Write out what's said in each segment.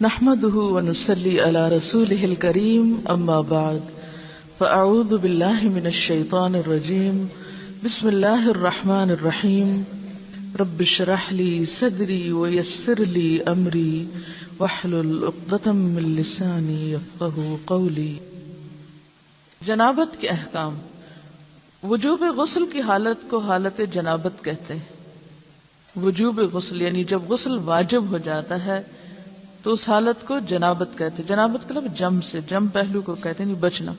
نحمده ونصلي على رسوله الكريم اما بعد فاعوذ بالله من الشيطان الرجيم بسم الله الرحمن الرحيم رب اشرح لي صدري ويسر لي امري واحلل عقدة من لساني يفقهوا قولي۔ جنابت کے احکام۔ وجوب غسل کی حالت کو حالت جنابت کہتے ہیں۔ وجوب غسل یعنی جب غسل واجب ہو جاتا ہے تو اس حالت کو جنابت کہتے ہیں۔ جنابت کا لفظ جم سے، جم پہلو کو کہتے ہیں، بچنا۔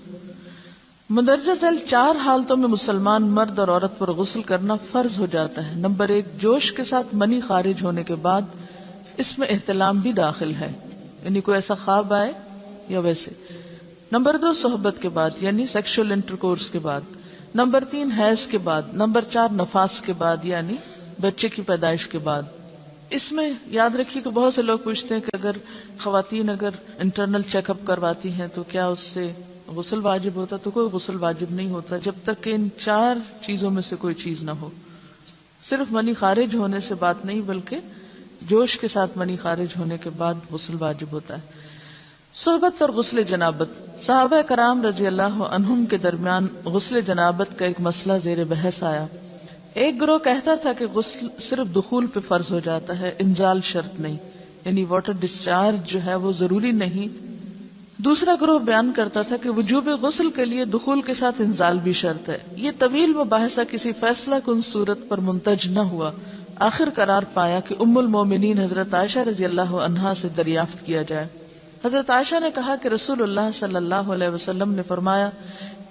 مندرجہ ذیل 4 حالتوں میں مسلمان مرد اور عورت پر غسل کرنا فرض ہو جاتا ہے۔ نمبر 1، جوش کے ساتھ منی خارج ہونے کے بعد، اس میں احتلام بھی داخل ہے، یعنی کوئی ایسا خواب آئے یا ویسے۔ نمبر 2، صحبت کے بعد یعنی سیکشل انٹرکورس کے بعد۔ نمبر 3، حیض کے بعد۔ نمبر 4، نفاس کے بعد یعنی بچے کی پیدائش کے بعد۔ اس میں یاد رکھیے کہ بہت سے لوگ پوچھتے ہیں کہ اگر خواتین انٹرنل چیک اپ کرواتی ہیں تو کیا اس سے غسل واجب ہوتا؟ تو کوئی غسل واجب نہیں ہوتا جب تک کہ ان 4 چیزوں میں سے کوئی چیز نہ ہو۔ صرف منی خارج ہونے سے بات نہیں، بلکہ جوش کے ساتھ منی خارج ہونے کے بعد غسل واجب ہوتا ہے۔ صحبت اور غسل جنابت۔ صحابہ کرام رضی اللہ عنہم کے درمیان غسل جنابت کا ایک مسئلہ زیر بحث آیا۔ ایک گروہ کہتا تھا کہ غسل صرف دخول پہ فرض ہو جاتا ہے، انزال شرط نہیں، یعنی واٹر ڈسچارج جو ہے وہ ضروری نہیں۔ دوسرا گروہ بیان کرتا تھا کہ وجوب غسل کے لیے دخول کے ساتھ انزال بھی شرط ہے۔ یہ طویل مباحثہ کسی فیصلہ کن صورت پر منتج نہ ہوا۔ آخر قرار پایا کہ ام المومنین حضرت عائشہ رضی اللہ عنہا سے دریافت کیا جائے۔ حضرت عائشہ نے کہا کہ رسول اللہ صلی اللہ علیہ وسلم نے فرمایا،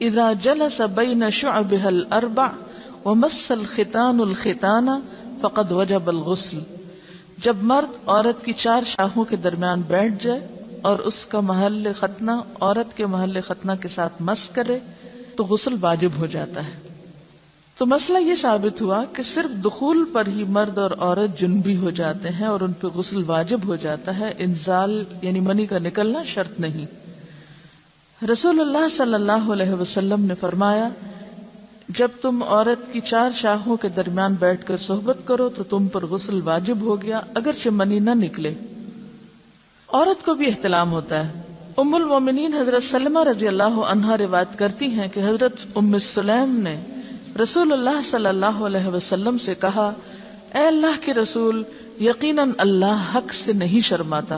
اذا جلس بین شعبها الاربع ومس الختان الختان فقد وجب الغسل۔ جب مرد عورت کی 4 شاخوں کے درمیان بیٹھ جائے اور اس کا محل ختنہ عورت کے محل ختنہ کے ساتھ مس کرے تو غسل واجب ہو جاتا ہے۔ تو مسئلہ یہ ثابت ہوا کہ صرف دخول پر ہی مرد اور عورت جنبی ہو جاتے ہیں اور ان پہ غسل واجب ہو جاتا ہے، انزال یعنی منی کا نکلنا شرط نہیں۔ رسول اللہ صلی اللہ علیہ وسلم نے فرمایا، جب تم عورت کی 4 شاخوں کے درمیان بیٹھ کر صحبت کرو تو تم پر غسل واجب ہو گیا، اگرچہ منی نہ نکلے۔ عورت کو بھی احتلام ہوتا ہے۔ ام المومنین حضرت سلمہ رضی اللہ عنہا روایت کرتی ہیں کہ حضرت ام سلیم نے رسول اللہ صلی اللہ علیہ وسلم سے کہا، اے اللہ کے رسول، یقیناً اللہ حق سے نہیں شرماتا،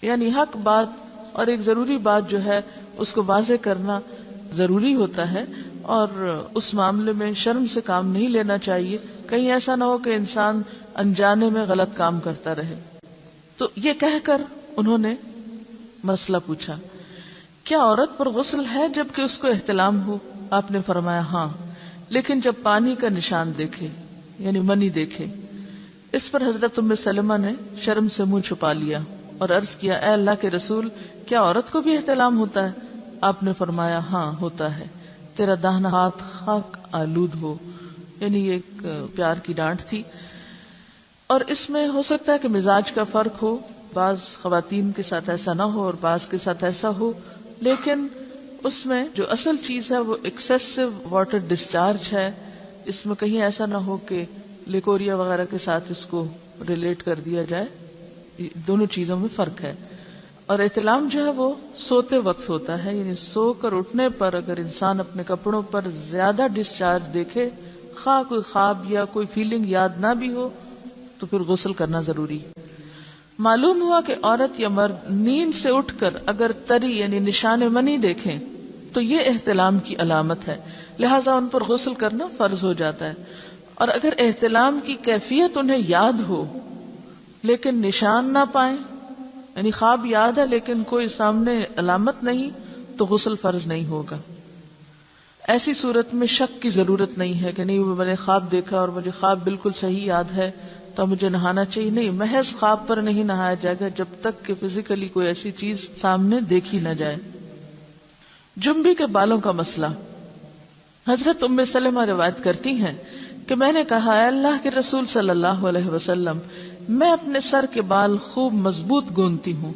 یعنی حق بات اور ایک ضروری بات جو ہے اس کو واضح کرنا ضروری ہوتا ہے، اور اس معاملے میں شرم سے کام نہیں لینا چاہیے، کہیں ایسا نہ ہو کہ انسان انجانے میں غلط کام کرتا رہے۔ تو یہ کہہ کر انہوں نے مسئلہ پوچھا، کیا عورت پر غسل ہے جبکہ اس کو احتلام ہو؟ آپ نے فرمایا ہاں، لیکن جب پانی کا نشان دیکھے یعنی منی دیکھے۔ اس پر حضرت ام سلمہ نے شرم سے منہ چھپا لیا اور عرض کیا، اے اللہ کے رسول، کیا عورت کو بھی احتلام ہوتا ہے؟ آپ نے فرمایا ہاں ہوتا ہے، تیرا داہنا ہاتھ خاک آلود ہو، یعنی ایک پیار کی ڈانٹ تھی۔ اور اس میں ہو سکتا ہے کہ مزاج کا فرق ہو، بعض خواتین کے ساتھ ایسا نہ ہو اور بعض کے ساتھ ایسا ہو، لیکن اس میں جو اصل چیز ہے وہ ایکسیسو واٹر ڈسچارج ہے۔ اس میں کہیں ایسا نہ ہو کہ لیکوریا وغیرہ کے ساتھ اس کو ریلیٹ کر دیا جائے۔ دونوں چیزوں میں فرق ہے۔ اور احتلام جو ہے وہ سوتے وقت ہوتا ہے، یعنی سو کر اٹھنے پر اگر انسان اپنے کپڑوں پر زیادہ ڈسچارج دیکھے، خواہ کوئی خواب یا کوئی فیلنگ یاد نہ بھی ہو، تو پھر غسل کرنا ضروری ہے۔ معلوم ہوا کہ عورت یا مرد نیند سے اٹھ کر اگر تری یعنی نشان منی دیکھیں تو یہ احتلام کی علامت ہے، لہذا ان پر غسل کرنا فرض ہو جاتا ہے۔ اور اگر احتلام کی کیفیت انہیں یاد ہو لیکن نشان نہ پائیں، یعنی خواب یاد ہے لیکن کوئی سامنے علامت نہیں، تو غسل فرض نہیں ہوگا۔ ایسی صورت میں شک کی ضرورت نہیں ہے کہ نہیں میں نے خواب دیکھا اور مجھے خواب بالکل صحیح یاد ہے تو مجھے نہانا چاہیے، نہیں، محض خواب پر نہیں نہایا جائے گا جب تک کہ فزیکلی کوئی ایسی چیز سامنے دیکھی نہ جائے۔ جنبی کے بالوں کا مسئلہ۔ حضرت ام سلمہ روایت کرتی ہیں کہ میں نے کہا، اے اللہ کے رسول صلی اللہ علیہ وسلم، میں اپنے سر کے بال خوب مضبوط گوندتی ہوں،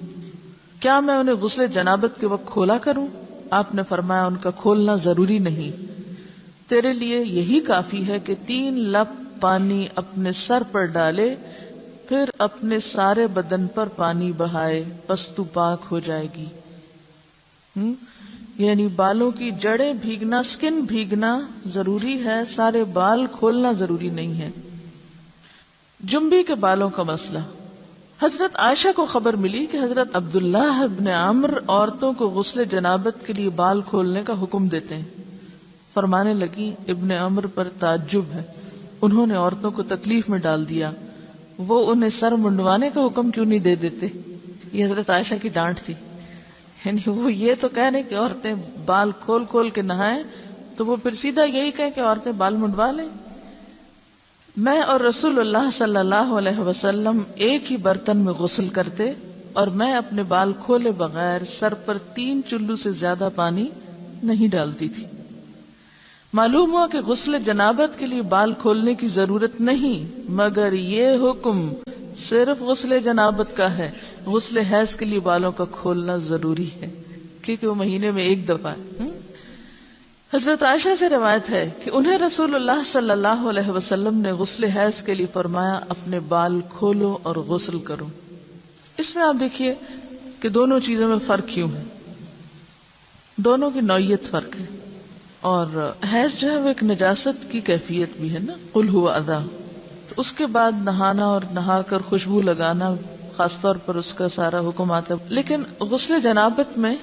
کیا میں انہیں غسل جنابت کے وقت کھولا کروں؟ آپ نے فرمایا، ان کا کھولنا ضروری نہیں، تیرے لیے یہی کافی ہے کہ 3 لپ پانی اپنے سر پر ڈالے، پھر اپنے سارے بدن پر پانی بہائے، پس تو پاک ہو جائے گی۔ یعنی بالوں کی جڑیں بھیگنا، سکن بھیگنا ضروری ہے، سارے بال کھولنا ضروری نہیں ہے۔ جنبی کے بالوں کا مسئلہ، حضرت عائشہ کو خبر ملی کہ حضرت عبداللہ ابن عمرو عورتوں کو غسل جنابت کے لیے بال کھولنے کا حکم دیتے ہیں۔ فرمانے لگی ابن عمرو پر تعجب ہے، انہوں نے عورتوں کو تکلیف میں ڈال دیا، وہ انہیں سر منڈوانے کا حکم کیوں نہیں دے دیتے؟ یہ حضرت عائشہ کی ڈانٹ تھی، یعنی وہ یہ تو کہہ رہے کہ عورتیں بال کھول کھول کے نہائیں، تو وہ پھر سیدھا یہی کہیں کہ عورتیں بال منڈوا لیں۔ میں اور رسول اللہ صلی اللہ علیہ وسلم ایک ہی برتن میں غسل کرتے، اور میں اپنے بال کھولے بغیر سر پر 3 چلو سے زیادہ پانی نہیں ڈالتی تھی۔ معلوم ہوا کہ غسل جنابت کے لیے بال کھولنے کی ضرورت نہیں، مگر یہ حکم صرف غسل جنابت کا ہے، غسل حیض کے لیے بالوں کا کھولنا ضروری ہے، کیونکہ وہ مہینے میں ایک دفعہ ہے۔ حضرت عائشہ سے روایت ہے کہ انہیں رسول اللہ صلی اللہ علیہ وسلم نے غسل حیض کے لیے فرمایا اپنے بال کھولو اور غسل کرو۔ اس میں آپ دیکھیے کہ دونوں چیزوں میں فرق کیوں ہے، دونوں کی نوعیت فرق ہے، اور حیض جو ہے وہ ایک نجاست کی کیفیت بھی ہے نا، قل ہوا اذی، تو اس کے بعد نہانا اور نہا کر خوشبو لگانا خاص طور پر اس کا سارا حکم آتا ہے، لیکن غسل جنابت میں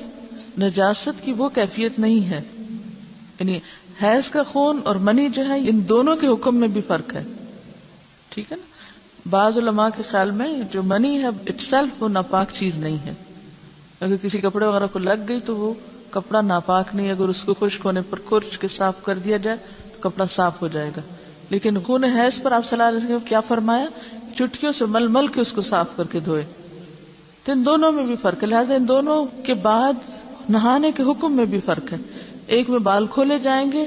نجاست کی وہ کیفیت نہیں ہے، یعنی حیض کا خون اور منی جو ہے ان دونوں کے حکم میں بھی فرق ہے، ٹھیک ہے نا۔ بعض علماء کے خیال میں جو منی ہے اٹ سیلف وہ ناپاک چیز نہیں ہے، اگر کسی کپڑے وغیرہ کو لگ گئی تو وہ کپڑا ناپاک نہیں، اگر اس کو خشک ہونے پر کھرچ کے صاف کر دیا جائے تو کپڑا صاف ہو جائے گا۔ لیکن خون حیض پر آپ صلی اللہ علیہ وسلم کیا فرمایا، چٹکیوں سے مل مل کے اس کو صاف کر کے دھوئے، تو ان دونوں میں بھی فرق ہے، لہٰذا ان دونوں کے بعد نہانے کے حکم میں بھی فرق ہے، ایک میں بال کھولے جائیں گے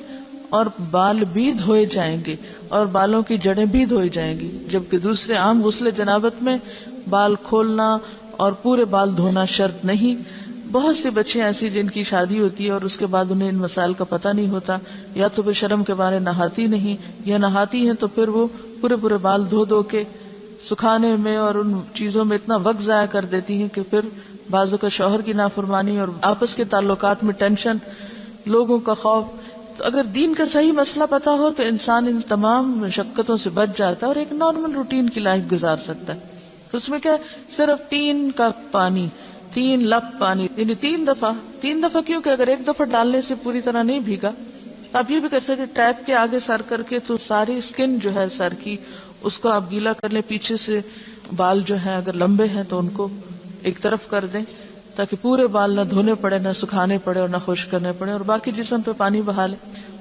اور بال بھی دھوئے جائیں گے اور بالوں کی جڑیں بھی دھوئی جائیں گی، جبکہ دوسرے عام غسل جنابت میں بال کھولنا اور پورے بال دھونا شرط نہیں۔ بہت سی بچیاں ایسی جن کی شادی ہوتی ہے اور اس کے بعد انہیں ان مسائل کا پتہ نہیں ہوتا، یا تو پھر شرم کے بارے نہاتی نہیں، یا نہاتی ہیں تو پھر وہ پورے بال دھو دھو کے سکھانے میں اور ان چیزوں میں اتنا وقت ضائع کر دیتی ہیں کہ پھر بعضوں کا شوہر کی نافرمانی اور آپس کے تعلقات میں ٹینشن، لوگوں کا خوف۔ تو اگر دین کا صحیح مسئلہ پتا ہو تو انسان ان تمام مشقتوں سے بچ جاتا ہے اور ایک نارمل روٹین کی لائف گزار سکتا ہے۔ تو اس میں کیا، صرف 3 کپ پانی، 3 لپ پانی، یعنی 3 دفعہ کیونکہ اگر ایک دفعہ ڈالنے سے پوری طرح نہیں بھیگا، آپ یہ بھی کر سکتے ٹیپ کے آگے سر کر کے تو ساری اسکن جو ہے سر کی اس کو آپ گیلا کر لیں، پیچھے سے بال جو ہیں اگر لمبے ہیں تو ان کو ایک طرف کر دیں تاکہ پورے بال نہ دھونے پڑے، نہ سکھانے پڑے اور نہ خشک کرنے پڑے، اور باقی جسم پہ پانی بہا لیں۔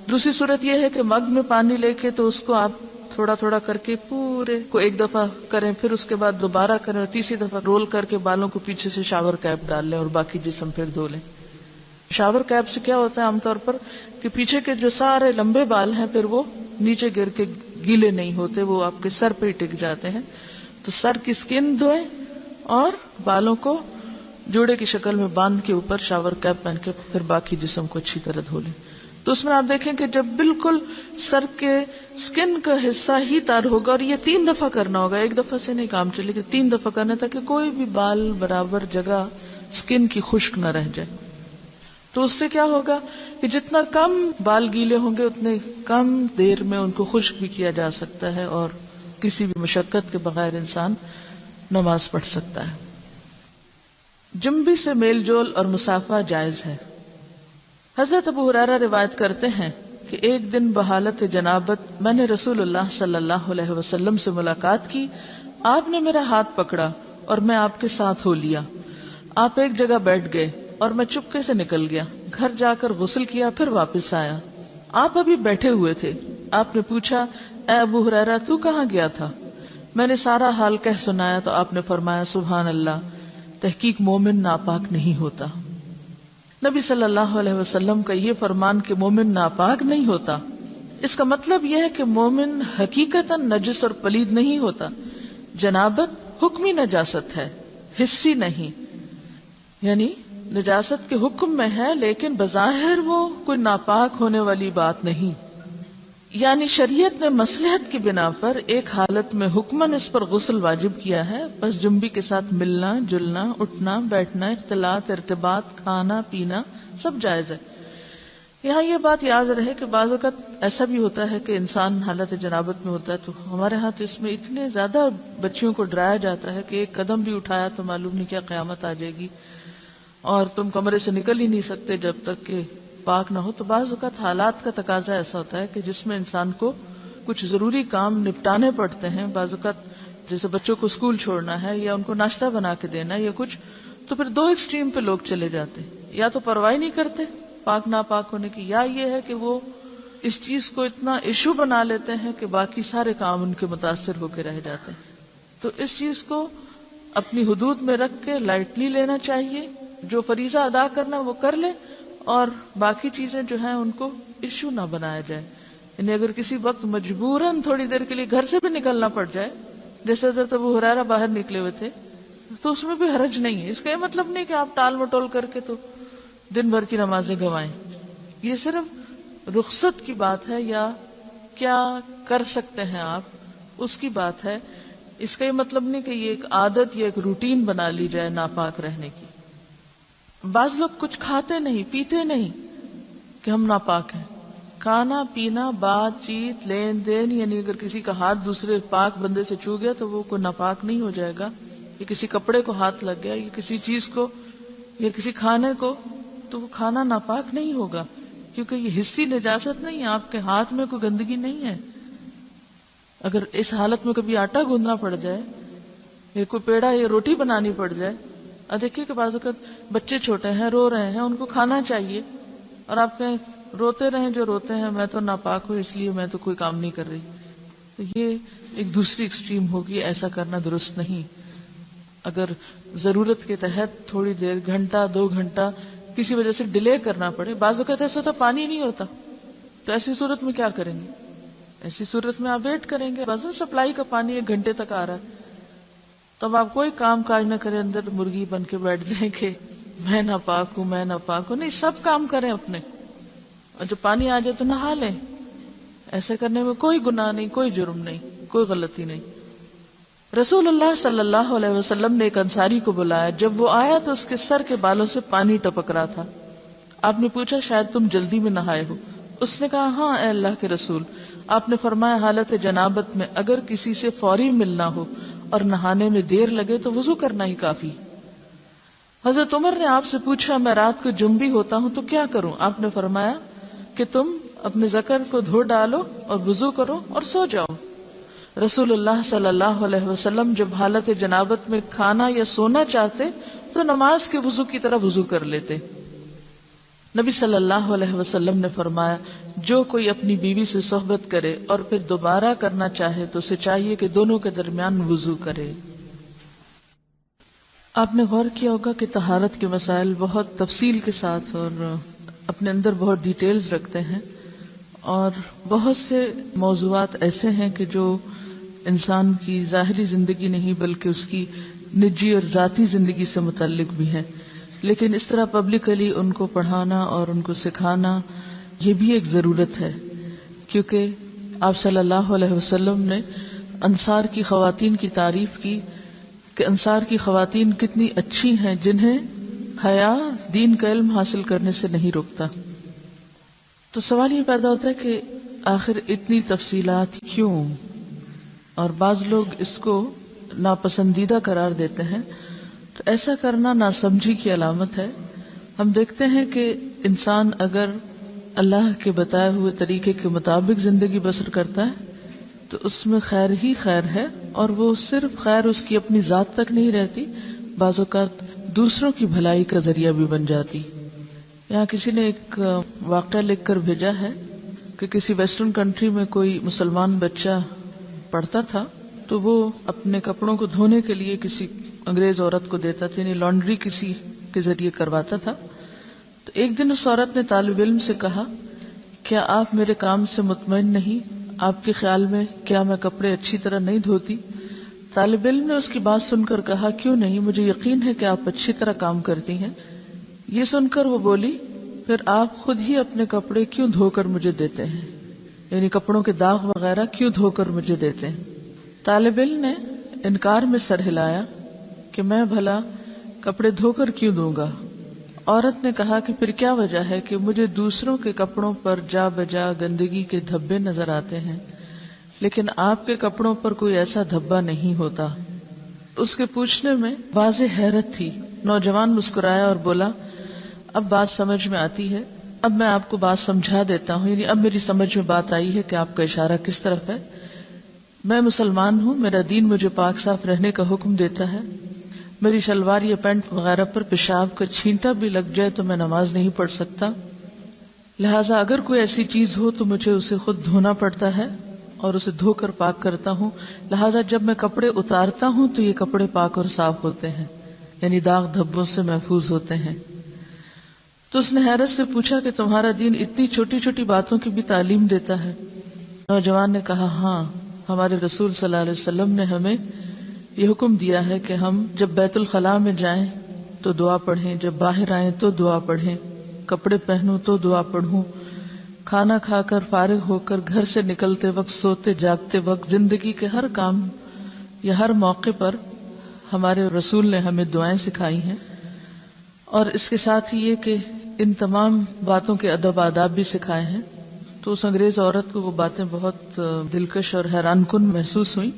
دوسری صورت یہ ہے کہ مگ میں پانی لے کے تو اس کو آپ تھوڑا تھوڑا کر کے پورے کو ایک دفعہ کریں، پھر اس کے بعد دوبارہ کریں اور تیسری دفعہ رول کر کے بالوں کو پیچھے سے شاور کیپ ڈال لیں اور باقی جسم پھر دھو لیں۔ شاور کیپ سے کیا ہوتا ہے عام طور پر کہ پیچھے کے جو سارے لمبے بال ہیں پھر وہ نیچے گر کے گیلے نہیں ہوتے، وہ آپ کے سر پہ ہی ٹک جاتے ہیں۔ تو سر کی اسکن دھوئیں اور بالوں کو جوڑے کی شکل میں باندھ کے اوپر شاور کیپ پہن کے پھر باقی جسم کو اچھی طرح دھو لیں۔ تو اس میں آپ دیکھیں کہ جب بالکل سر کے سکن کا حصہ ہی تر ہوگا، اور یہ 3 دفعہ کرنا ہوگا، ایک دفعہ سے نہیں کام چلے گا، 3 دفعہ کرنا تاکہ کوئی بھی بال برابر جگہ سکن کی خشک نہ رہ جائے۔ تو اس سے کیا ہوگا کہ جتنا کم بال گیلے ہوں گے اتنے کم دیر میں ان کو خشک بھی کیا جا سکتا ہے اور کسی بھی مشقت کے بغیر انسان نماز پڑھ سکتا ہے۔ جنبی سے میل جول اور مصافحہ جائز ہے۔ حضرت ابو ہریرہ روایت کرتے ہیں کہ ایک دن بحالت جنابت میں نے رسول اللہ صلی اللہ علیہ وسلم سے ملاقات کی، آپ نے میرا ہاتھ پکڑا اور میں آپ کے ساتھ ہو لیا، آپ ایک جگہ بیٹھ گئے اور میں چپکے سے نکل گیا، گھر جا کر غسل کیا، پھر واپس آیا، آپ ابھی بیٹھے ہوئے تھے، آپ نے پوچھا اے ابو ہریرہ تو کہاں گیا تھا؟ میں نے سارا حال کہہ سنایا تو آپ نے فرمایا سبحان اللہ، تحقیق مومن ناپاک نہیں ہوتا۔ نبی صلی اللہ علیہ وسلم کا یہ فرمان کہ مومن ناپاک نہیں ہوتا، اس کا مطلب یہ ہے کہ مومن حقیقتاً نجس اور پلید نہیں ہوتا۔ جنابت حکمی نجاست ہے، حسی نہیں، یعنی نجاست کے حکم میں ہے لیکن بظاہر وہ کوئی ناپاک ہونے والی بات نہیں۔ یعنی شریعت نے مصلحت کی بنا پر ایک حالت میں حکماً اس پر غسل واجب کیا ہے، بس جنبی کے ساتھ ملنا جلنا، اٹھنا بیٹھنا، اختلاط ارتباط، کھانا پینا سب جائز ہے۔ یہاں یہ بات یاد رہے کہ بعض اوقات ایسا بھی ہوتا ہے کہ انسان حالت جنابت میں ہوتا ہے، تو ہمارے ہاں تو اس میں اتنے زیادہ بچیوں کو ڈرایا جاتا ہے کہ ایک قدم بھی اٹھایا تو معلوم نہیں کیا قیامت آ جائے گی اور تم کمرے سے نکل ہی نہیں سکتے جب تک کہ پاک نہ ہو۔ تو بعض اوقات حالات کا تقاضا ایسا ہوتا ہے کہ جس میں انسان کو کچھ ضروری کام نپٹانے پڑتے ہیں، بعض اوقات جیسے بچوں کو اسکول چھوڑنا ہے یا ان کو ناشتہ بنا کے دینا ہے یا کچھ، تو پھر دو ایکسٹریم پہ لوگ چلے جاتے ہیں، یا تو پرواہ نہیں کرتے پاک ناپاک ہونے کی، یا یہ ہے کہ وہ اس چیز کو اتنا ایشو بنا لیتے ہیں کہ باقی سارے کام ان کے متاثر ہو کے رہ جاتے ہیں۔ تو اس چیز کو اپنی حدود میں رکھ کے لائٹلی لینا چاہیے، جو فریضہ ادا کرنا وہ کر لے، اور باقی چیزیں جو ہیں ان کو ایشو نہ بنایا جائے۔ یعنی اگر کسی وقت مجبوراً تھوڑی دیر کے لیے گھر سے بھی نکلنا پڑ جائے، جیسے حضرت ابو ہریرہ باہر نکلے ہوئے تھے، تو اس میں بھی حرج نہیں ہے۔ اس کا یہ مطلب نہیں کہ آپ ٹال مٹول کر کے تو دن بھر کی نمازیں گنوائیں، یہ صرف رخصت کی بات ہے یا کیا کر سکتے ہیں آپ اس کی بات ہے۔ اس کا یہ مطلب نہیں کہ یہ ایک عادت یا ایک روٹین بنا لی جائے ناپاک رہنے کی۔ بعض لوگ کچھ کھاتے نہیں پیتے نہیں کہ ہم ناپاک ہیں، کھانا پینا بات چیت لین دین، یعنی اگر کسی کا ہاتھ دوسرے پاک بندے سے چھو گیا تو وہ کوئی ناپاک نہیں ہو جائے گا، یا کسی کپڑے کو ہاتھ لگ گیا یا کسی چیز کو یا کسی کھانے کو، تو وہ کھانا ناپاک نہیں ہوگا، کیونکہ یہ حصی نجاست نہیں ہے، آپ کے ہاتھ میں کوئی گندگی نہیں ہے۔ اگر اس حالت میں کبھی آٹا گوندنا پڑ جائے یا کوئی پیڑا یا روٹی بنانی پڑ جائے، دیکھیے کہ بعض اوقات بچے چھوٹے ہیں رو رہے ہیں، ان کو کھانا چاہیے، اور آپ کہیں روتے رہیں جو روتے ہیں، میں تو ناپاک ہوں اس لیے میں تو کوئی کام نہیں کر رہی، تو یہ ایک دوسری ایکسٹریم ہوگی، ایسا کرنا درست نہیں۔ اگر ضرورت کے تحت تھوڑی دیر، گھنٹہ 2 گھنٹہ کسی وجہ سے ڈیلے کرنا پڑے، بعض اوقات ایسا ہوتا پانی نہیں ہوتا، تو ایسی صورت میں کیا کریں گے؟ ایسی صورت میں آپ ویٹ کریں گے، بعض سپلائی کا پانی 1 گھنٹے تک آ رہا ہے، تب آپ کوئی کام کاج نہ کریں، اندر مرغی بن کے بیٹھ جائیں کہ میں ناپاک ہوں میں ناپاک ہوں، نہیں، سب کام کریں اپنے، اور جب پانی آ جائے تو نہا لیں۔ ایسے کرنے میں کوئی گناہ نہیں، کوئی جرم نہیں، کوئی غلطی نہیں۔ رسول اللہ صلی اللہ علیہ وسلم نے ایک انصاری کو بلایا، جب وہ آیا تو اس کے سر کے بالوں سے پانی ٹپک رہا تھا۔ آپ نے پوچھا شاید تم جلدی میں نہائے ہو؟ اس نے کہا ہاں اے اللہ کے رسول۔ آپ نے فرمایا حالت جنابت میں اگر کسی سے فوری ملنا ہو اور نہانے میں دیر لگے تو وضو کرنا ہی کافی۔ حضرت عمر نے آپ سے پوچھا میں رات کو جنبی ہوتا ہوں تو کیا کروں؟ آپ نے فرمایا کہ تم اپنے ذکر کو دھو ڈالو اور وضو کرو اور سو جاؤ۔ رسول اللہ صلی اللہ علیہ وسلم جب حالت جنابت میں کھانا یا سونا چاہتے تو نماز کے وضو کی طرح وضو کر لیتے۔ نبی صلی اللہ علیہ وسلم نے فرمایا جو کوئی اپنی بیوی سے صحبت کرے اور پھر دوبارہ کرنا چاہے تو اسے چاہیے کہ دونوں کے درمیان وضو کرے۔ آپ نے غور کیا ہوگا کہ طہارت کے مسائل بہت تفصیل کے ساتھ اور اپنے اندر بہت ڈیٹیلز رکھتے ہیں، اور بہت سے موضوعات ایسے ہیں کہ جو انسان کی ظاہری زندگی نہیں بلکہ اس کی نجی اور ذاتی زندگی سے متعلق بھی ہیں، لیکن اس طرح پبلکلی ان کو پڑھانا اور ان کو سکھانا یہ بھی ایک ضرورت ہے، کیونکہ آپ صلی اللہ علیہ وسلم نے انصار کی خواتین کی تعریف کی کہ انصار کی خواتین کتنی اچھی ہیں جنہیں حیا دین کا علم حاصل کرنے سے نہیں روکتا۔ تو سوال یہ پیدا ہوتا ہے کہ آخر اتنی تفصیلات کیوں؟ اور بعض لوگ اس کو ناپسندیدہ قرار دیتے ہیں، تو ایسا کرنا ناسمجھی کی علامت ہے۔ ہم دیکھتے ہیں کہ انسان اگر اللہ کے بتائے ہوئے طریقے کے مطابق زندگی بسر کرتا ہے تو اس میں خیر ہی خیر ہے، اور وہ صرف خیر اس کی اپنی ذات تک نہیں رہتی، بعض اوقات دوسروں کی بھلائی کا ذریعہ بھی بن جاتی۔ یہاں کسی نے ایک واقعہ لکھ کر بھیجا ہے کہ کسی ویسٹرن کنٹری میں کوئی مسلمان بچہ پڑھتا تھا، تو وہ اپنے کپڑوں کو دھونے کے لیے کسی انگریز عورت کو دیتا تھا، یعنی لانڈری کسی کے ذریعے کرواتا تھا۔ تو ایک دن اس عورت نے طالب علم سے کہا کیا آپ میرے کام سے مطمئن نہیں؟ آپ کے خیال میں کیا میں کپڑے اچھی طرح نہیں دھوتی؟ طالب علم نے اس کی بات سن کر کہا کیوں نہیں، مجھے یقین ہے کہ آپ اچھی طرح کام کرتی ہیں۔ یہ سن کر وہ بولی پھر آپ خود ہی اپنے کپڑے کیوں دھو کر مجھے دیتے ہیں؟ یعنی کپڑوں کے داغ وغیرہ کیوں دھو کر مجھے دیتے ہیں؟ طالب علم نے انکار میں سر ہلایا کہ میں بھلا کپڑے دھو کر کیوں دوں گا؟ عورت نے کہا کہ پھر کیا وجہ ہے کہ مجھے دوسروں کے کپڑوں پر جا بجا گندگی کے دھبے نظر آتے ہیں لیکن آپ کے کپڑوں پر کوئی ایسا دھبا نہیں ہوتا۔ اس کے پوچھنے میں واضح حیرت تھی۔ نوجوان مسکرایا اور بولا، اب بات سمجھ میں آتی ہے، اب میں آپ کو بات سمجھا دیتا ہوں، یعنی اب میری سمجھ میں بات آئی ہے کہ آپ کا اشارہ کس طرف ہے۔ میں مسلمان ہوں، میرا دین مجھے پاک صاف رہنے کا حکم دیتا ہے، میری شلوار یا پینٹ وغیرہ پر پیشاب کا چھینٹا بھی لگ جائے تو میں نماز نہیں پڑھ سکتا، لہٰذا اگر کوئی ایسی چیز ہو تو مجھے اسے خود دھونا پڑتا ہے اور اسے دھو کر پاک کرتا ہوں، لہٰذا جب میں کپڑے اتارتا ہوں تو یہ کپڑے پاک اور صاف ہوتے ہیں، یعنی داغ دھبوں سے محفوظ ہوتے ہیں۔ تو اس نے حیرت سے پوچھا کہ تمہارا دین اتنی چھوٹی چھوٹی باتوں کی بھی تعلیم دیتا ہے؟ نوجوان نے کہا، ہاں، ہمارے رسول صلی اللہ علیہ وسلم نے ہمیں یہ حکم دیا ہے کہ ہم جب بیت الخلاء میں جائیں تو دعا پڑھیں، جب باہر آئیں تو دعا پڑھیں، کپڑے پہنوں تو دعا پڑھوں، کھانا کھا کر فارغ ہو کر گھر سے نکلتے وقت، سوتے جاگتے وقت، زندگی کے ہر کام یا ہر موقع پر ہمارے رسول نے ہمیں دعائیں سکھائی ہیں، اور اس کے ساتھ ہی یہ کہ ان تمام باتوں کے ادب آداب بھی سکھائے ہیں۔ تو اس انگریز عورت کو وہ باتیں بہت دلکش اور حیران کن محسوس ہوئیں،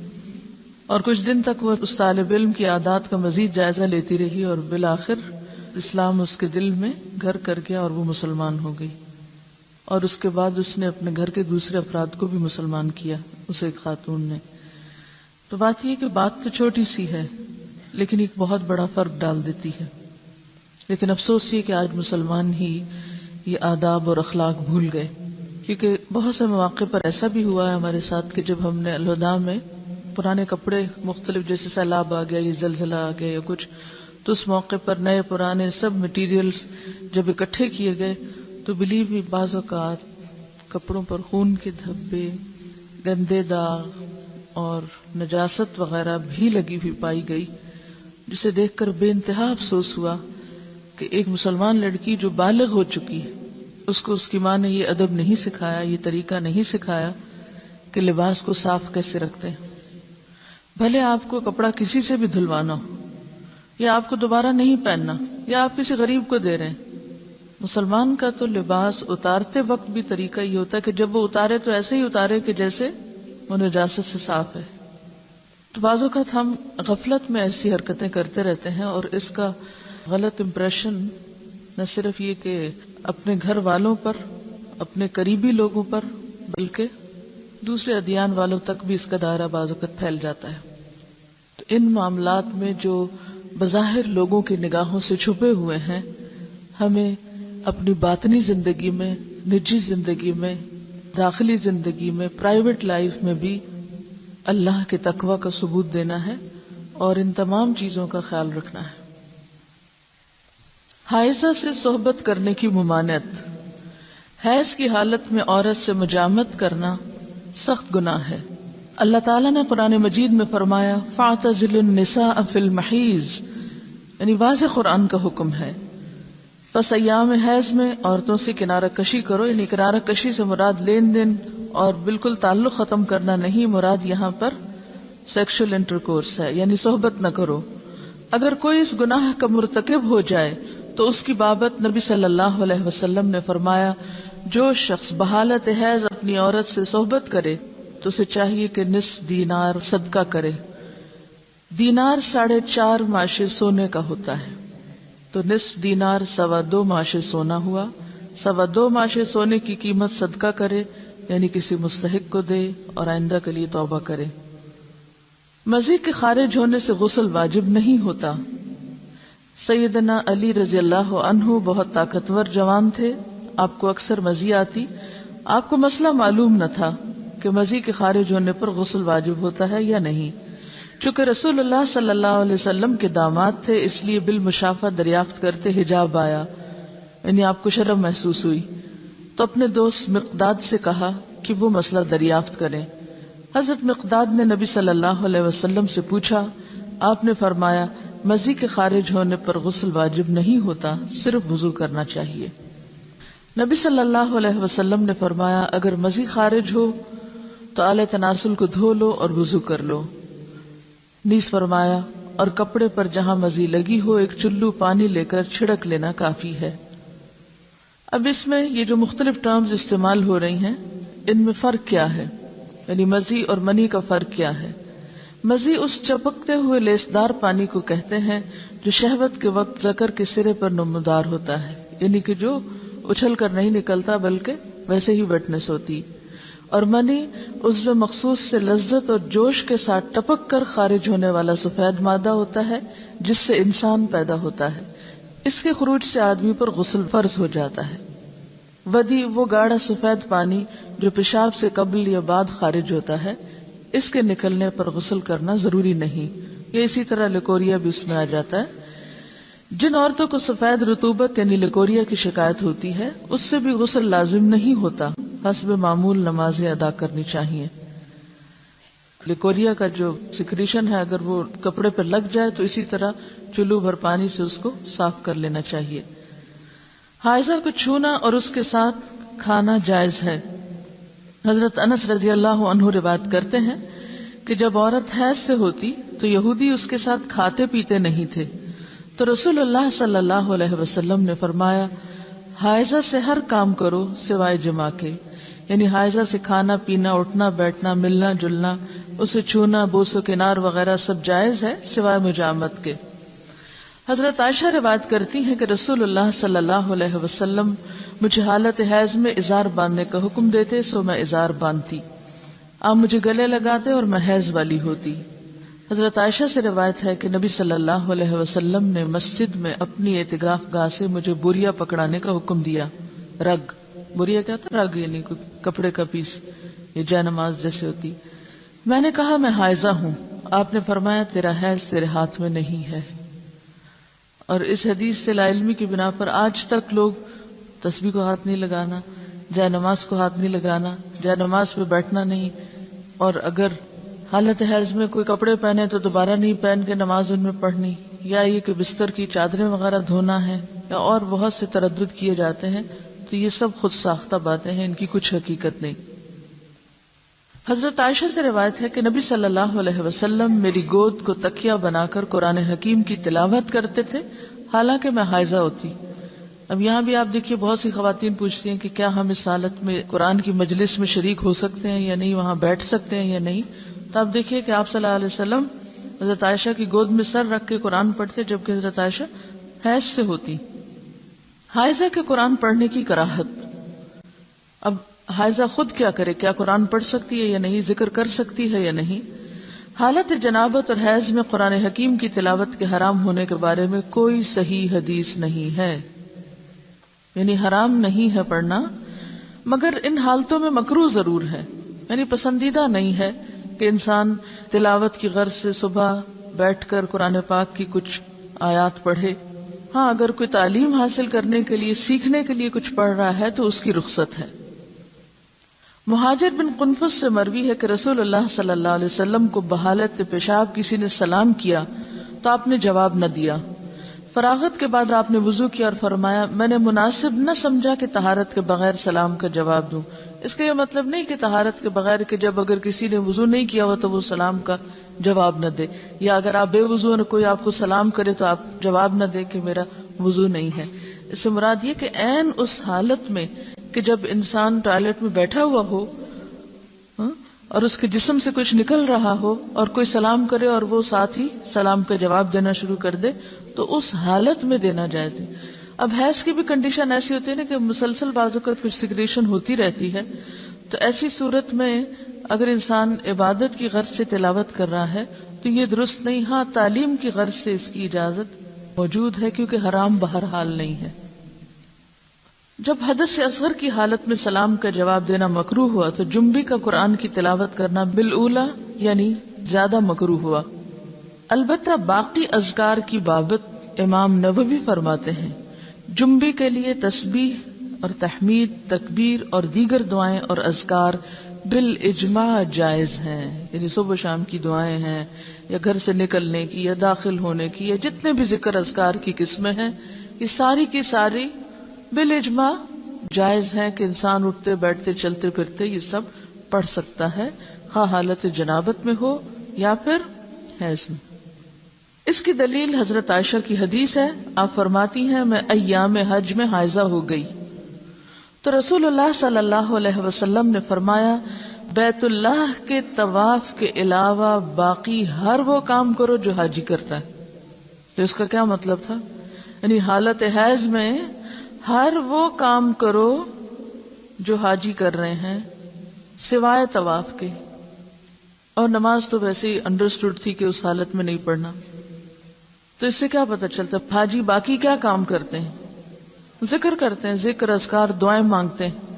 اور کچھ دن تک وہ اس طالب علم کی عادات کا مزید جائزہ لیتی رہی، اور بالآخر اسلام اس کے دل میں گھر کر گیا اور وہ مسلمان ہو گئی، اور اس کے بعد اس نے اپنے گھر کے دوسرے افراد کو بھی مسلمان کیا، اسے ایک خاتون نے۔ تو بات یہ کہ بات تو چھوٹی سی ہے لیکن ایک بہت بڑا فرق ڈال دیتی ہے۔ لیکن افسوس یہ کہ آج مسلمان ہی یہ آداب اور اخلاق بھول گئے، کیونکہ بہت سے مواقع پر ایسا بھی ہوا ہے ہمارے ساتھ کہ جب ہم نے الوداع میں پرانے کپڑے مختلف، جیسے سیلاب آ گیا یا زلزلہ آ گیا یا کچھ، تو اس موقع پر نئے پرانے سب مٹیریلز جب اکٹھے کیے گئے تو بلیو بھی بعض اوقات کپڑوں پر خون کے دھبے، گندے داغ اور نجاست وغیرہ بھی لگی ہوئی پائی گئی، جسے دیکھ کر بے انتہا افسوس ہوا کہ ایک مسلمان لڑکی جو بالغ ہو چکی ہے، اس کو اس کی ماں نے یہ ادب نہیں سکھایا، یہ طریقہ نہیں سکھایا کہ لباس کو صاف کیسے رکھتے ہیں۔ بھلے آپ کو کپڑا کسی سے بھی دھلوانا ہو، یا آپ کو دوبارہ نہیں پہننا، یا آپ کسی غریب کو دے رہے ہیں، مسلمان کا تو لباس اتارتے وقت بھی طریقہ یہ ہوتا ہے کہ جب وہ اتارے تو ایسے ہی اتارے کہ جیسے وہ نجاست سے صاف ہے۔ تو بعض اوقات ہم غفلت میں ایسی حرکتیں کرتے رہتے ہیں، اور اس کا غلط امپریشن نہ صرف یہ کہ اپنے گھر والوں پر، اپنے قریبی لوگوں پر، بلکہ دوسرے ادیان والوں تک بھی اس کا دائرہ بعض اوقات پھیل جاتا ہے۔ تو ان معاملات میں جو بظاہر لوگوں کی نگاہوں سے چھپے ہوئے ہیں، ہمیں اپنی باطنی زندگی میں، نجی زندگی میں، داخلی زندگی میں، پرائیویٹ لائف میں بھی اللہ کے تقوی کا ثبوت دینا ہے اور ان تمام چیزوں کا خیال رکھنا ہے۔ حائضہ سے صحبت کرنے کی ممانعت۔ حیض کی حالت میں عورت سے مجامت کرنا سخت گناہ ہے۔ اللہ تعالیٰ نے قرآن مجید میں فرمایا فَاعْتَزِلُوا النِّسَاءَ فِي الْمَحِيضِ، یعنی واضح قرآن کا حکم ہے، پس ایام حیض میں عورتوں سے کنارہ کشی کرو۔ یعنی کنارہ کشی سے مراد لین دین اور بالکل تعلق ختم کرنا نہیں، مراد یہاں پر سیکشل انٹرکورس ہے، یعنی صحبت نہ کرو۔ اگر کوئی اس گناہ کا مرتکب ہو جائے تو اس کی بابت نبی صلی اللہ علیہ وسلم نے فرمایا، جو شخص بحالت حیض اپنی عورت سے صحبت کرے تو اسے چاہیے کہ نصف دینار صدقہ کرے۔ دینار 4.5 ماشے سونے کا ہوتا ہے، تو نصف دینار 2.25 ماشے سونا ہوا۔ 2.25 ماشے سونے کی قیمت صدقہ کرے، یعنی کسی مستحق کو دے اور آئندہ کے لیے توبہ کرے۔ مزی کے خارج ہونے سے غسل واجب نہیں ہوتا۔ سیدنا علی رضی اللہ عنہ بہت طاقتور جوان تھے، آپ کو اکثر مزی آتی، آپ کو مسئلہ معلوم نہ تھا کہ مزی کے خارج ہونے پر غسل واجب ہوتا ہے یا نہیں۔ چونکہ رسول اللہ صلی اللہ علیہ وسلم کے داماد تھے، اس لیے بالمشافہ دریافت کرتے حجاب آیا، یعنی آپ کو شرم محسوس ہوئی، تو اپنے دوست مقداد سے کہا کہ وہ مسئلہ دریافت کریں۔ حضرت مقداد نے نبی صلی اللہ علیہ وسلم سے پوچھا، آپ نے فرمایا مزی کے خارج ہونے پر غسل واجب نہیں ہوتا، صرف وضو کرنا چاہیے۔ نبی صلی اللہ علیہ وسلم نے فرمایا اگر مزی خارج ہو تو آلہ تناسل کو دھو لو اور وضو کر لو. نیز فرمایا اور کپڑے پر جہاں مزی لگی ہو ایک چلو پانی لے کر چھڑک لینا کافی ہے. اب اس میں یہ جو مختلف ٹرمز استعمال ہو رہی ہیں ان میں فرق کیا ہے، یعنی مزی اور منی کا فرق کیا ہے؟ مزی اس چپکتے ہوئے لیسدار پانی کو کہتے ہیں جو شہوت کے وقت ذکر کے سرے پر نمودار ہوتا ہے، یعنی کہ جو اچھل کر نہیں نکلتا بلکہ ویسے ہی ویٹنس ہوتی. اور منی عضو مخصوص سے لذت اور جوش کے ساتھ ٹپک کر خارج ہونے والا سفید مادہ ہوتا ہے جس سے انسان پیدا ہوتا ہے. اس کے خروج سے آدمی پر غسل فرض ہو جاتا ہے. ودی وہ گاڑھا سفید پانی جو پیشاب سے قبل یا بعد خارج ہوتا ہے، اس کے نکلنے پر غسل کرنا ضروری نہیں. یہ اسی طرح لیکوریا بھی اس میں آ جاتا ہے. جن عورتوں کو سفید رطوبت یعنی لیکوریا کی شکایت ہوتی ہے اس سے بھی غسل لازم نہیں ہوتا، حسب معمول نمازیں ادا کرنی چاہیے. لیکوریا کا جو سیکریشن ہے اگر وہ کپڑے پر لگ جائے تو اسی طرح چلو بھر پانی سے اس کو صاف کر لینا چاہیے. حائضہ کو چھونا اور اس کے ساتھ کھانا جائز ہے. حضرت انس رضی اللہ عنہ روایت کرتے ہیں کہ جب عورت حیض سے ہوتی تو یہودی اس کے ساتھ کھاتے پیتے نہیں تھے، تو رسول اللہ صلی اللہ علیہ وسلم نے فرمایا حائضہ سے ہر کام کرو سوائے جماع کے، یعنی حائضہ سے کھانا پینا، اٹھنا بیٹھنا، ملنا جلنا، اسے چھونا، بوس و کنار وغیرہ سب جائز ہے سوائے مجامت کے. حضرت عائشہ روایت کرتی ہیں کہ رسول اللہ صلی اللہ علیہ وسلم مجھے حالت حیض میں ازار باندھنے کا حکم دیتے سو میں ازار باندھتی. آپ مجھے گلے لگاتے اور میں حیض والی ہوتی. حضرت عائشہ سے روایت ہے کہ نبی صلی اللہ علیہ وسلم نے مسجد میں اپنی اعتکاف گاہ سے مجھے بوریا پکڑانے کا حکم دیا. رگ، بوریا کیا تھا؟ رگ یعنی کپڑے کا پیس، یہ جے نماز جیسے ہوتی. میں نے کہا میں حائضہ ہوں. آپ نے فرمایا تیرا حیض تیرے ہاتھ میں نہیں ہے. اور اس حدیث سے لا علمی کی بنا پر آج تک لوگ تسبیح کو ہاتھ نہیں لگانا، جے نماز کو ہاتھ نہیں لگانا، جے نماز پہ بیٹھنا نہیں، اور اگر حالت حیض میں کوئی کپڑے پہنے تو دوبارہ نہیں پہن کے نماز ان میں پڑھنی، یا یہ کہ بستر کی چادریں وغیرہ دھونا ہے، یا اور بہت سے تردد کیے جاتے ہیں. تو یہ سب خود ساختہ باتیں ہیں، ان کی کچھ حقیقت نہیں. حضرت عائشہ سے روایت ہے کہ نبی صلی اللہ علیہ وسلم میری گود کو تکیہ بنا کر قرآن حکیم کی تلاوت کرتے تھے حالانکہ میں حائضہ ہوتی. اب یہاں بھی آپ دیکھیے بہت سی خواتین پوچھتی ہیں کہ کیا ہم اس حالت میں قرآن کی مجلس میں شریک ہو سکتے ہیں یا نہیں، وہاں بیٹھ سکتے ہیں یا نہیں. تو آپ دیکھیے کہ آپ صلی اللہ علیہ وسلم حضرت عائشہ کی گود میں سر رکھ کے قرآن پڑھتے جبکہ حضرت عائشہ حیض سے ہوتی. حائضہ کے قرآن پڑھنے کی کراہت. اب حائضہ خود کیا کرے؟ کیا قرآن پڑھ سکتی ہے یا نہیں؟ ذکر کر سکتی ہے یا نہیں؟ حالت جنابت اور حیض میں قرآن حکیم کی تلاوت کے حرام ہونے کے بارے میں کوئی صحیح حدیث نہیں ہے، یعنی حرام نہیں ہے پڑھنا، مگر ان حالتوں میں مکروہ ضرور ہے، یعنی پسندیدہ نہیں ہے کہ انسان تلاوت کی غرض سے صبح بیٹھ کر قرآن پاک کی کچھ آیات پڑھے. ہاں اگر کوئی تعلیم حاصل کرنے کے لیے، سیکھنے کے لیے کچھ پڑھ رہا ہے تو اس کی رخصت ہے. مہاجر بن قنفس سے مروی ہے کہ رسول اللہ صلی اللہ علیہ وسلم کو بحالت پیشاب کسی نے سلام کیا تو آپ نے جواب نہ دیا. فراغت کے بعد آپ نے وضو کیا اور فرمایا میں نے مناسب نہ سمجھا کہ طہارت کے بغیر سلام کا جواب دوں. اس کا یہ مطلب نہیں کہ طہارت کے بغیر کہ جب اگر کسی نے وضو نہیں کیا ہوا تو وہ سلام کا جواب نہ دے، یا اگر آپ بے وضو اور کوئی آپ کو سلام کرے تو آپ جواب نہ دے کہ میرا وضو نہیں ہے. اس سے مراد یہ کہ عین اس حالت میں کہ جب انسان ٹوائلٹ میں بیٹھا ہوا ہو اور اس کے جسم سے کچھ نکل رہا ہو اور کوئی سلام کرے اور وہ ساتھ ہی سلام کا جواب دینا شروع کر دے تو اس حالت میں دینا جائز ہے. اب حیض کی بھی کنڈیشن ایسی ہوتی ہے نا کہ مسلسل بعض اوقات کچھ سیکریشن ہوتی رہتی ہے، تو ایسی صورت میں اگر انسان عبادت کی غرض سے تلاوت کر رہا ہے تو یہ درست نہیں. ہاں تعلیم کی غرض سے اس کی اجازت موجود ہے کیونکہ حرام بہرحال نہیں ہے. جب حدث اصغر کی حالت میں سلام کا جواب دینا مکروہ ہوا تو جنبی کا قرآن کی تلاوت کرنا بالاولی یعنی زیادہ مکروہ ہوا. البتہ باقی اذکار کی بابت امام نووی فرماتے ہیں جنبی کے لیے تسبیح اور تحمید، تکبیر اور دیگر دعائیں اور اذکار بالاجماع جائز ہیں، یعنی صبح شام کی دعائیں ہیں یا گھر سے نکلنے کی یا داخل ہونے کی یا جتنے بھی ذکر اذکار کی قسمیں ہیں یہ ساری کی ساری بالاجماع جائز ہیں کہ انسان اٹھتے بیٹھتے چلتے پھرتے یہ سب پڑھ سکتا ہے، خواہ حالت جنابت میں ہو یا پھر حیض میں۔ اس کی دلیل حضرت عائشہ کی حدیث ہے، آپ فرماتی ہیں میں ایام حج میں حائضہ ہو گئی تو رسول اللہ صلی اللہ علیہ وسلم نے فرمایا بیت اللہ کے طواف کے علاوہ باقی ہر وہ کام کرو جو حاجی کرتا ہے۔ تو اس کا کیا مطلب تھا؟ یعنی حالت حیض میں ہر وہ کام کرو جو حاجی کر رہے ہیں سوائے طواف کے، اور نماز تو ویسے ہی انڈرسٹوڈ تھی کہ اس حالت میں نہیں پڑھنا۔ تو اس سے کیا پتہ چلتا حاجی باقی کیا کام کرتے ہیں؟ ذکر کرتے ہیں، ذکر اذکار دعائیں مانگتے ہیں۔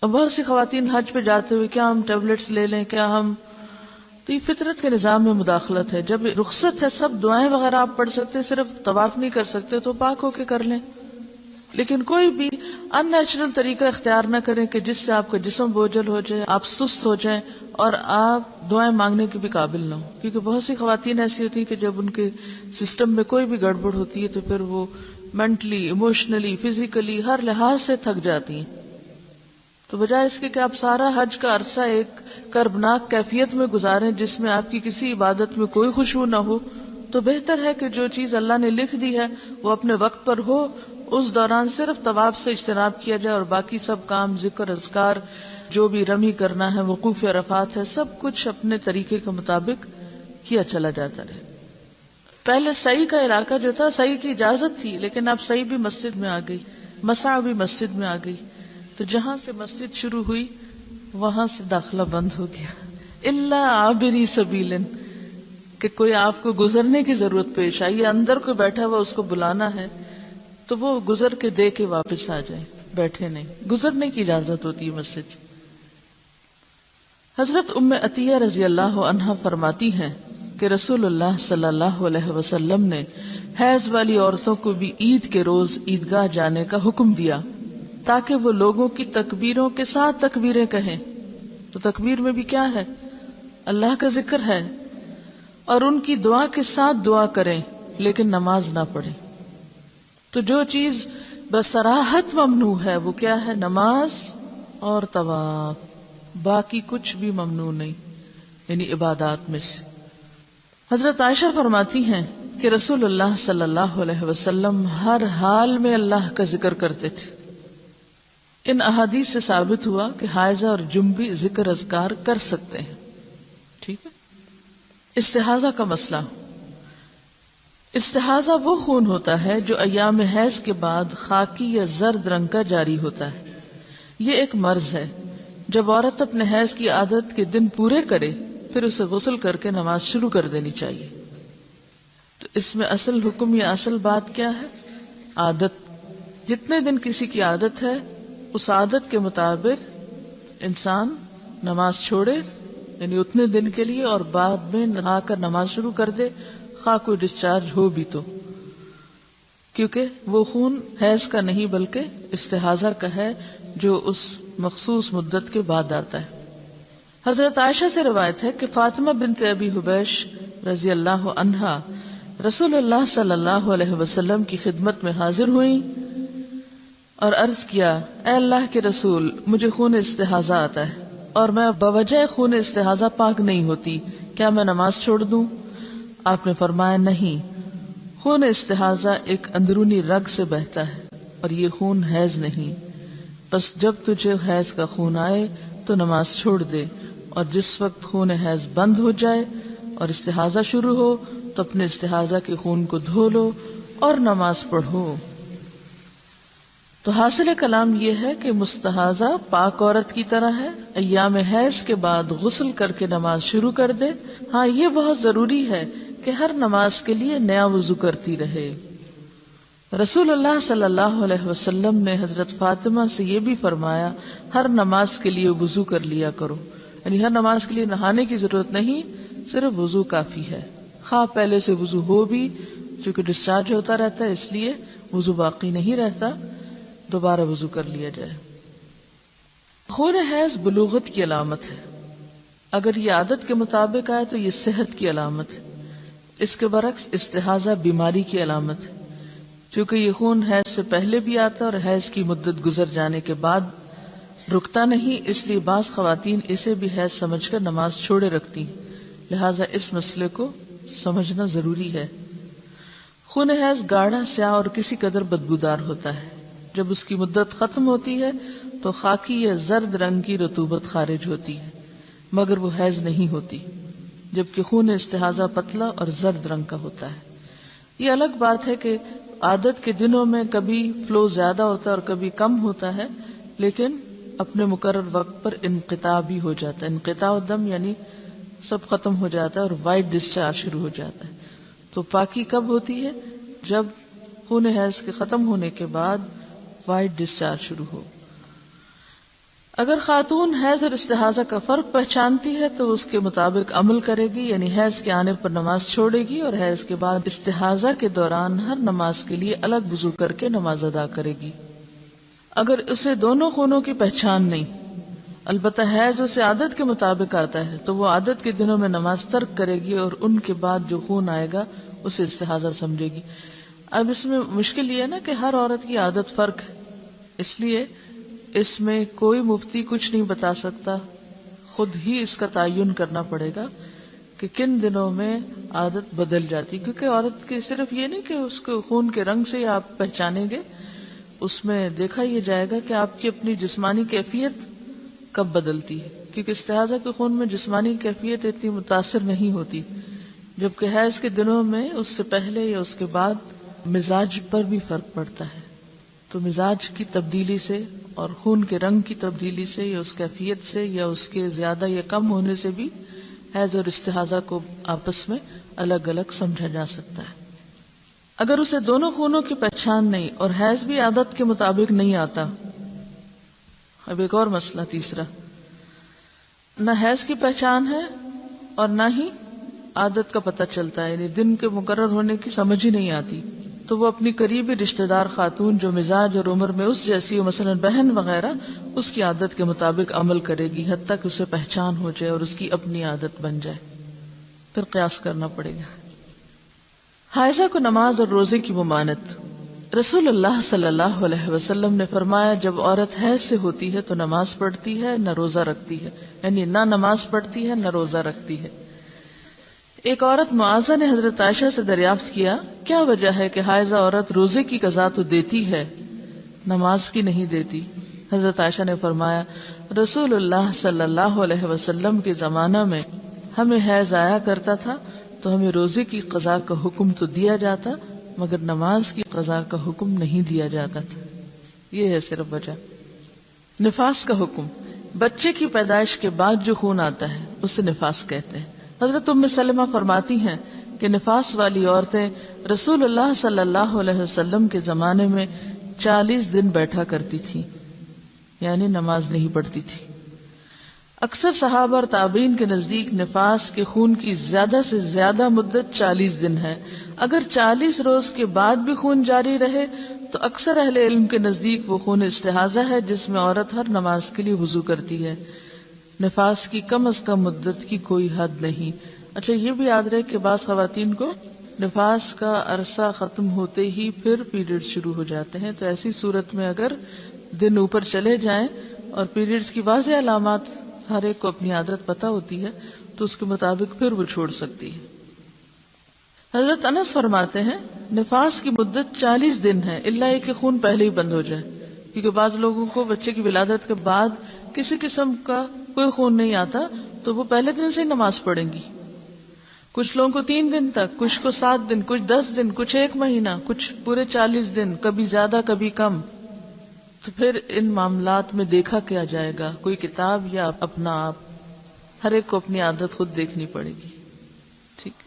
اور بہت سی خواتین حج پہ جاتے ہوئے کیا ہم ٹیبلٹس لے لیں، کیا ہم، تو یہ فطرت کے نظام میں مداخلت ہے۔ جب رخصت ہے سب دعائیں وغیرہ آپ پڑھ سکتے، صرف طواف نہیں کر سکتے تو پاک ہو کے کر لیں، لیکن کوئی بھی ان نیچرل طریقہ اختیار نہ کریں کہ جس سے آپ کا جسم بوجھل ہو جائے، آپ سست ہو جائیں اور آپ دعائیں مانگنے کے بھی قابل نہ ہو۔ کیونکہ بہت سی خواتین ایسی ہوتی ہیں کہ جب ان کے سسٹم میں کوئی بھی گڑبڑ ہوتی ہے تو پھر وہ مینٹلی، ایموشنلی، فزیکلی ہر لحاظ سے تھک جاتی ہیں۔ تو بجائے اس کے کہ آپ سارا حج کا عرصہ ایک کربناک کیفیت میں گزاریں جس میں آپ کی کسی عبادت میں کوئی خشوع نہ ہو، تو بہتر ہے کہ جو چیز اللہ نے لکھ دی ہے وہ اپنے وقت پر ہو، اس دوران صرف طواف سے اجتناب کیا جائے اور باقی سب کام، ذکر اذکار، جو بھی رمی کرنا ہے، وقوف عرفات ہے، سب کچھ اپنے طریقے کے مطابق کیا چلا جاتا رہے۔ پہلے سعی کا علاقہ جو تھا، سعی کی اجازت تھی، لیکن اب سعی بھی مسجد میں آ گئی، مسعی بھی مسجد میں آ گئی، تو جہاں سے مسجد شروع ہوئی وہاں سے داخلہ بند ہو گیا، الا عابری سبیل، کہ کوئی آپ کو گزرنے کی ضرورت پیش آئی یا اندر کوئی بیٹھا ہوا اس کو بلانا ہے تو وہ گزر کے دے کے واپس آ جائے، بیٹھے نہیں، گزرنے کی اجازت ہوتی ہے مسجد۔ حضرت ام عطیہ رضی اللہ عنہا فرماتی ہیں کہ رسول اللہ صلی اللہ علیہ وسلم نے حیض والی عورتوں کو بھی عید کے روز عیدگاہ جانے کا حکم دیا تاکہ وہ لوگوں کی تکبیروں کے ساتھ تکبیریں کہیں۔ تو تکبیر میں بھی کیا ہے؟ اللہ کا ذکر ہے، اور ان کی دعا کے ساتھ دعا کریں لیکن نماز نہ پڑھیں۔ تو جو چیز بصراحت ممنوع ہے وہ کیا ہے؟ نماز اور طواف، باقی کچھ بھی ممنوع نہیں، یعنی عبادات میں سے۔ حضرت عائشہ فرماتی ہیں کہ رسول اللہ صلی اللہ علیہ وسلم ہر حال میں اللہ کا ذکر کرتے تھے۔ ان احادیث سے ثابت ہوا کہ حائضہ اور جنبی ذکر اذکار کر سکتے ہیں، ٹھیک ہے۔ استحاضہ کا مسئلہ، استحاضہ وہ خون ہوتا ہے جو ایام حیض کے بعد خاکی یا زرد رنگ کا جاری ہوتا ہے۔ یہ ایک مرض ہے۔ جب عورت اپنے حیض کی عادت کے دن پورے کرے پھر اسے غسل کر کے نماز شروع کر دینی چاہیے۔ تو اس میں اصل حکم یا اصل بات کیا ہے؟ عادت۔ جتنے دن کسی کی عادت ہے اس عادت کے مطابق انسان نماز چھوڑے، یعنی اتنے دن کے لیے، اور بعد میں نہا کر نماز شروع کر دے، خواہ کوئی ڈسچارج ہو بھی تو، کیونکہ وہ خون حیض کا نہیں بلکہ استحاضہ کا ہے جو اس مخصوص مدت کے بعد آتا ہے۔ حضرت عائشہ سے روایت ہے کہ فاطمہ بنت ابی حبیش رضی اللہ عنہا رسول اللہ صلی اللہ علیہ وسلم کی خدمت میں حاضر ہوئی اور عرض کیا، اے اللہ کے رسول، مجھے خون استحاضہ آتا ہے اور میں بوجہ خون استحاضہ پاک نہیں ہوتی، کیا میں نماز چھوڑ دوں؟ آپ نے فرمایا نہیں، خون استحاضہ ایک اندرونی رگ سے بہتا ہے اور یہ خون حیض نہیں، بس جب تجھے حیض کا خون آئے تو نماز چھوڑ دے، اور جس وقت خون حیض بند ہو جائے اور استحاضہ شروع ہو تو اپنے استحاضہ کے خون کو دھو لو اور نماز پڑھو۔ تو حاصل کلام یہ ہے کہ مستحاضہ پاک عورت کی طرح ہے، ایام حیض کے بعد غسل کر کے نماز شروع کر دے۔ ہاں یہ بہت ضروری ہے کہ ہر نماز کے لیے نیا وضو کرتی رہے۔ رسول اللہ صلی اللہ علیہ وسلم نے حضرت فاطمہ سے یہ بھی فرمایا، ہر نماز کے لیے وضو کر لیا کرو، یعنی ہر نماز کے لیے نہانے کی ضرورت نہیں، صرف وضو کافی ہے، خواہ پہلے سے وضو ہو بھی، چونکہ ڈسچارج ہوتا رہتا ہے اس لیے وضو باقی نہیں رہتا، دوبارہ وضو کر لیا جائے۔ خون حیض بلوغت کی علامت ہے، اگر یہ عادت کے مطابق آئے تو یہ صحت کی علامت ہے، اس کے برعکس استحاضہ بیماری کی علامت ہے۔ چونکہ یہ خون حیض سے پہلے بھی آتا ہے اور حیض کی مدت گزر جانے کے بعد رکتا نہیں، اس لیے بعض خواتین اسے بھی حیض سمجھ کر نماز چھوڑے رکھتی ہیں، لہٰذا اس مسئلے کو سمجھنا ضروری ہے۔ خون حیض گاڑھا، سیاہ اور کسی قدر بدبودار ہوتا ہے۔ جب اس کی مدت ختم ہوتی ہے تو خاکی یا زرد رنگ کی رطوبت خارج ہوتی ہے، مگر وہ حیض نہیں ہوتی، جبکہ خون استحاضہ پتلا اور زرد رنگ کا ہوتا ہے۔ یہ الگ بات ہے کہ عادت کے دنوں میں کبھی فلو زیادہ ہوتا ہے اور کبھی کم ہوتا ہے، لیکن اپنے مقرر وقت پر انقطاع بھی ہو جاتا ہے۔ انقطاع الدم یعنی سب ختم ہو جاتا ہے اور وائٹ ڈسچارج شروع ہو جاتا ہے۔ تو پاکی کب ہوتی ہے؟ جب خون حیض کے ختم ہونے کے بعد وائٹ ڈسچارج شروع ہو۔ اگر خاتون حیض اور استحاضہ کا فرق پہچانتی ہے تو اس کے مطابق عمل کرے گی، یعنی حیض کے آنے پر نماز چھوڑے گی اور حیض کے بعد استحاضہ کے دوران ہر نماز کے لیے الگ وضو کر کے نماز ادا کرے گی۔ اگر اسے دونوں خونوں کی پہچان نہیں، البتہ حیض اسے عادت کے مطابق آتا ہے، تو وہ عادت کے دنوں میں نماز ترک کرے گی اور ان کے بعد جو خون آئے گا اسے استحاضہ سمجھے گی۔ اب اس میں مشکل یہ ہے نا کہ ہر عورت کی عادت فرق ہے، اس لیے اس میں کوئی مفتی کچھ نہیں بتا سکتا، خود ہی اس کا تعین کرنا پڑے گا کہ کن دنوں میں عادت بدل جاتی، کیونکہ عورت کی صرف یہ نہیں کہ اس کو خون کے رنگ سے آپ پہچانیں گے، اس میں دیکھا یہ جائے گا کہ آپ کی اپنی جسمانی کیفیت کب بدلتی ہے، کیونکہ استحاضہ کے خون میں جسمانی کیفیت اتنی متاثر نہیں ہوتی، جبکہ حیض کے دنوں میں اس سے پہلے یا اس کے بعد مزاج پر بھی فرق پڑتا ہے۔ تو مزاج کی تبدیلی سے اور خون کے رنگ کی تبدیلی سے یا اس کیفیت سے یا اس کے زیادہ یا کم ہونے سے بھی حیض اور استحاضہ کو آپس میں الگ الگ سمجھا جا سکتا ہے۔ اگر اسے دونوں خونوں کی پہچان نہیں اور حیض بھی عادت کے مطابق نہیں آتا، اب ایک اور مسئلہ تیسرا، نہ حیض کی پہچان ہے اور نہ ہی عادت کا پتہ چلتا ہے، یعنی دن کے مقرر ہونے کی سمجھ ہی نہیں آتی، تو وہ اپنی قریبی رشتہ دار خاتون جو مزاج اور عمر میں اس جیسی ہو، مثلا بہن وغیرہ، اس کی عادت کے مطابق عمل کرے گی حتیٰ کہ اسے پہچان ہو جائے اور اس کی اپنی عادت بن جائے، پھر قیاس کرنا پڑے گا۔ حائضہ کو نماز اور روزے کی ممانعت۔ رسول اللہ صلی اللہ علیہ وسلم نے فرمایا، جب عورت حیض سے ہوتی ہے تو نماز پڑھتی ہے نہ روزہ رکھتی ہے، یعنی نہ نماز پڑھتی ہے نہ روزہ رکھتی ہے۔ ایک عورت معاذہ نے حضرت عائشہ سے دریافت کیا، کیا وجہ ہے کہ حائضہ عورت روزے کی قضا تو دیتی ہے نماز کی نہیں دیتی؟ حضرت عائشہ نے فرمایا، رسول اللہ صلی اللہ علیہ وسلم کے زمانہ میں ہمیں حیض آیا کرتا تھا تو ہمیں روزے کی قضا کا حکم تو دیا جاتا مگر نماز کی قضا کا حکم نہیں دیا جاتا تھا۔ یہ ہے صرف وجہ۔ نفاس کا حکم، بچے کی پیدائش کے بعد جو خون آتا ہے اسے نفاس کہتے ہیں۔ حضرت ام سلمہ فرماتی ہیں کہ نفاس والی عورتیں رسول اللہ صلی اللہ علیہ وسلم کے زمانے میں 40 دن بیٹھا کرتی تھی، یعنی نماز نہیں پڑھتی تھی۔ اکثر صحابہ اور تابعین کے نزدیک نفاس کے خون کی زیادہ سے زیادہ مدت 40 دن ہے۔ اگر 40 روز کے بعد بھی خون جاری رہے تو اکثر اہل علم کے نزدیک وہ خون استحاضہ ہے جس میں عورت ہر نماز کے لیے وضو کرتی ہے۔ نفاس کی کم از کم مدت کی کوئی حد نہیں۔ اچھا یہ بھی یاد رہے کہ بعض خواتین کو نفاس کا عرصہ ختم ہوتے ہی پھر پیریڈ شروع ہو جاتے ہیں، تو ایسی صورت میں اگر دن اوپر چلے جائیں اور پیریڈز کی واضح علامات ہر ایک کو اپنی عادت پتہ ہوتی ہے تو اس کے مطابق پھر وہ چھوڑ سکتی ہے۔ حضرت انس فرماتے ہیں نفاس کی مدت 40 دن ہے، الا یہ کہ خون پہلے ہی بند ہو جائے، کیونکہ بعض لوگوں کو بچے کی ولادت کے بعد کسی قسم کا کوئی خون نہیں آتا تو وہ پہلے دن سے ہی نماز پڑھیں گی۔ کچھ لوگوں کو 3 دن تک، کچھ کو 7 دن، کچھ 10 دن، کچھ 1 مہینہ، کچھ پورے 40 دن، کبھی زیادہ کبھی کم۔ تو پھر ان معاملات میں دیکھا کیا جائے گا، کوئی کتاب یا اپنا آپ؟ ہر ایک کو اپنی عادت خود دیکھنی پڑے گی۔ ٹھیک۔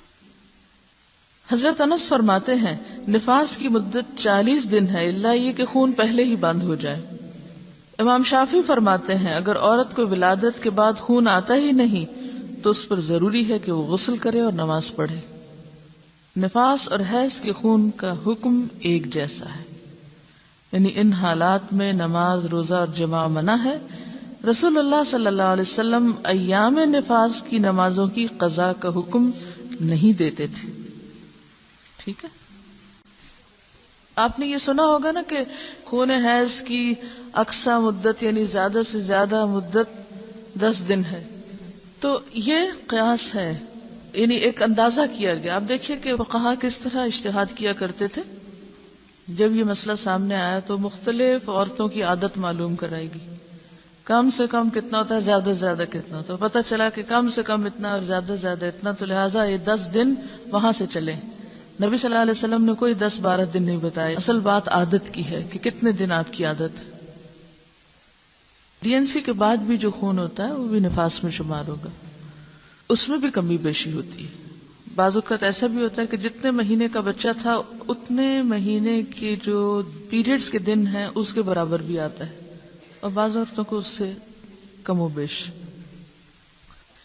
حضرت انس فرماتے ہیں نفاس کی مدت 40 دن ہے، الا یہ کہ خون پہلے ہی بند ہو جائے۔ امام شافعی فرماتے ہیں اگر عورت کو ولادت کے بعد خون آتا ہی نہیں تو اس پر ضروری ہے کہ وہ غسل کرے اور نماز پڑھے۔ نفاس اور حیض کے خون کا حکم ایک جیسا ہے، یعنی ان حالات میں نماز، روزہ اور جماع منع ہے۔ رسول اللہ صلی اللہ علیہ وسلم ایام نفاس کی نمازوں کی قضا کا حکم نہیں دیتے تھے۔ ٹھیک ہے۔ آپ نے یہ سنا ہوگا نا کہ خون حیض کی اقصی مدت یعنی زیادہ سے زیادہ مدت 10 دن ہے. تو یہ قیاس ہے، یعنی ایک اندازہ کیا گیا. آپ دیکھیے کہ فقہا کس طرح اجتہاد کیا کرتے تھے. جب یہ مسئلہ سامنے آیا تو مختلف عورتوں کی عادت معلوم کرائی گئی. کم سے کم کتنا ہوتا ہے، زیادہ سے زیادہ کتنا ہوتا ہے. پتہ چلا کہ کم سے کم اتنا اور زیادہ سے زیادہ اتنا، تو لہٰذا یہ 10 دن وہاں سے چلے. نبی صلی اللہ علیہ وسلم نے کوئی 10-12 دن نہیں بتائے. اصل بات عادت کی ہے کہ کتنے دن آپ کی عادت. ڈی این سی کے بعد بھی جو خون ہوتا ہے وہ بھی نفاس میں شمار ہوگا. اس میں بھی کمی بیشی ہوتی ہے. بعض اوقات ایسا بھی ہوتا ہے کہ جتنے مہینے کا بچہ تھا اتنے مہینے کے جو پیریڈز کے دن ہیں اس کے برابر بھی آتا ہے، اور بعض عورتوں کو اس سے کم و بیش.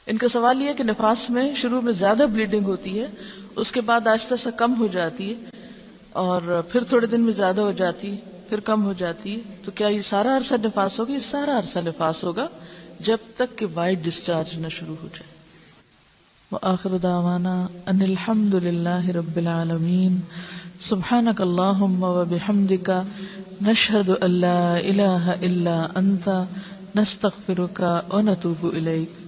ان کا سوال یہ ہے کہ نفاس میں شروع میں زیادہ بلیڈنگ ہوتی ہے، اس کے بعد آہستہ آہستہ کم ہو جاتی ہے، اور پھر تھوڑے دن میں زیادہ ہو جاتی ہے، پھر کم ہو جاتی ہے. تو کیا یہ سارا عرصہ نفاس ہوگا؟ یہ سارا عرصہ نفاس ہوگا جب تک کہ وائٹ ڈسچارج نہ شروع ہو جائے. وآخر دعوانا ان الحمد للہ رب العالمین. سبحانک اللہم وبحمدک نشہد ان لا الہ الا انت نستغفرک ونتوب الیک.